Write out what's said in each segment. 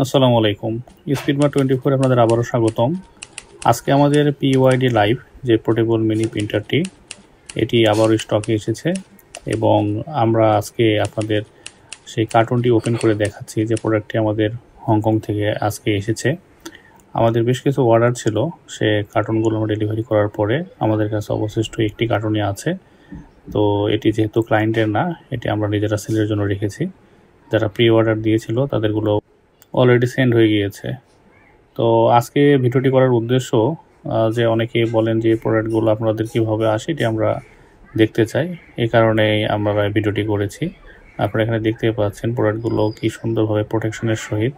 আসসালামু আলাইকুম। স্পিডমার্ট 24 আপনাদের আবারও স্বাগতম। আজকে আমাদের পিওয়াইডি লাইভ যে পোর্টেবল মিনি প্রিন্টারটি এটি আবারও স্টকে এসেছে এবং আমরা আজকে আপনাদের সেই কার্টুনটি ওপেন করে দেখাচ্ছি যে প্রোডাক্টটি আমাদের হংকং থেকে আজকে এসেছে। আমাদের বেশ কিছু অর্ডার ছিল, সে কার্টুনগুলো ডেলিভারি করার পরে আমাদের কাছে অবশিষ্ট একটি কার্টুনই আছে। তো এটি যেহেতু ক্লায়েন্টের না, এটি আমরা নিজেরা সেলের জন্য রেখেছি। যারা প্রি অর্ডার দিয়েছিল তাদেরগুলো অলরেডি সেন্ড হয়ে গিয়েছে। তো আজকে ভিডিওটি করার উদ্দেশ্য যে অনেকে বলেন যে প্রোডাক্টগুলো আপনাদের কীভাবে আসে এটি আমরা দেখতে চাই, এই কারণেই আমরা ভিডিওটি করেছি। আপনারা এখানে দেখতে পাচ্ছেন প্রোডাক্টগুলো কি সুন্দরভাবে প্রোটেকশনের সহিত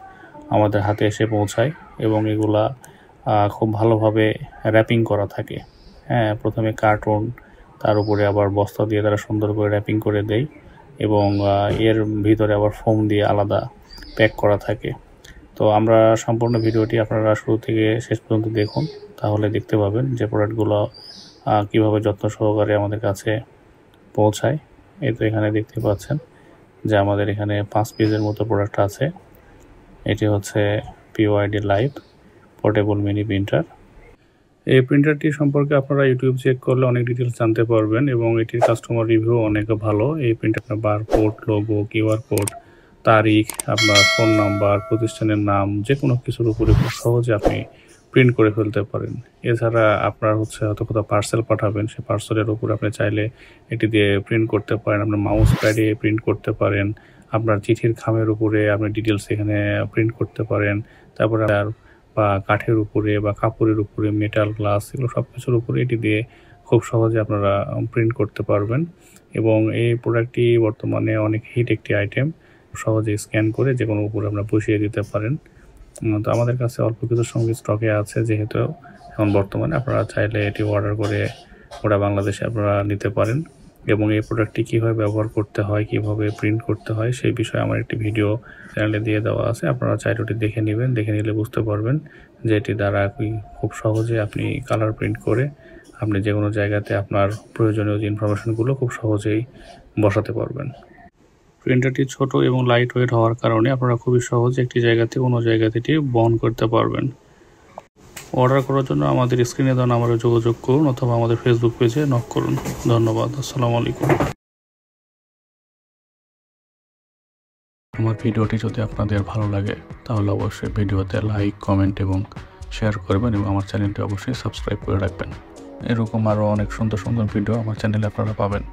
আমাদের হাতে এসে পৌঁছায় এবং এগুলা খুব ভালোভাবে র্যাপিং করা থাকে। প্রথমে কার্টুন, তার উপরে আবার বস্তা দিয়ে তারা সুন্দর করে র্যাপিং করে দেয় এবং এর ভিতরে আবার ফোম দিয়ে আলাদা প্যাক করা থাকে। তো আমরা সম্পূর্ণ ভিডিওটি আপনারা শুরু থেকে শেষ পর্যন্ত দেখুন, তাহলে দেখতে পাবেন যে প্রোডাক্টগুলো কীভাবে যত্ন সহকারে আমাদের কাছে পৌঁছায়। এই তো এখানে দেখতে পাচ্ছেন যে আমাদের এখানে 5 পিসের মতো প্রোডাক্ট আছে। এটি হচ্ছে পিওয়াইডি লাইভ পোর্টেবল মিনি প্রিন্টার। এই প্রিন্টারটি সম্পর্কে আপনারা ইউটিউব চেক করলে অনেক ডিটেলস জানতে পারবেন এবং এটির কাস্টমার রিভিউ অনেক ভালো। এই প্রিন্টারটা বারকোড, লোগো, কিউআর কোড, তারিখ, আপনার ফোন নাম্বার, প্রতিষ্ঠানের নাম, যে কোনো কিছুর উপরে খুব সহজে আপনি প্রিন্ট করে ফেলতে পারেন। এছাড়া আপনার হয়তো কোথাও পার্সেল পাঠাবেন, সেই পার্সেলের উপরে আপনি চাইলে এটি দিয়ে প্রিন্ট করতে পারেন। আপনার মাউস প্যাডে প্রিন্ট করতে পারেন, আপনার চিঠির খামের উপরে আপনি ডিটেলস এখানে প্রিন্ট করতে পারেন। তারপরে বা কাঠের উপরে বা কাপড়ের উপরে, মেটাল, গ্লাস, এগুলো সব কিছুর উপরে এটি দিয়ে খুব সহজে আপনারা প্রিন্ট করতে পারবেন। এবং এই প্রোডাক্টটি বর্তমানে অনেক হিট একটি আইটেম, সহজে স্ক্যান করে যে কোনো উপরে আপনারা বসিয়ে দিতে পারেন। তো আমাদের কাছে অল্প কিছুর সঙ্গে স্টকে আছে, যেহেতু এখন বর্তমানে আপনারা চাইলে এটি অর্ডার করে ওরা বাংলাদেশে আপনারা নিতে পারেন। এবং এই প্রোডাক্টটি কীভাবে ব্যবহার করতে হয়, কীভাবে প্রিন্ট করতে হয় সেই বিষয়ে আমার একটি ভিডিও চ্যানেলে দিয়ে দেওয়া আছে, আপনারা চাইলে ওটি দেখে নেবেন। দেখে নিলে বুঝতে পারবেন যে এটি দ্বারা খুব সহজে আপনি কালার প্রিন্ট করে আপনি যে কোনো জায়গাতে আপনার প্রয়োজনীয় যে ইনফরমেশনগুলো খুব সহজেই বসাতে পারবেন। প্রিন্টারটি ছোট এবং লাইট ওয়েট হওয়ার কারণে আপনারা খুবই সহজে একটি জায়গা থেকে অন্য জায়গাতে এটি বহন করতে পারবেন। অর্ডার করার জন্য আমাদের স্ক্রিনে দেওয়া নাম্বারে যোগাযোগ করুন অথবা আমাদের ফেসবুক পেজে নক করুন। ধন্যবাদ। আসসালামু আলাইকুম। আমার ভিডিওটি যদি আপনাদের ভালো লাগে তাহলে অবশ্যই ভিডিওতে লাইক, কমেন্ট এবং শেয়ার করবেন এবং আমার চ্যানেলটি অবশ্যই সাবস্ক্রাইব করে রাখবেন। এরকম আরও অনেক সুন্দর সুন্দর ভিডিও আমার চ্যানেলে আপনারা পাবেন।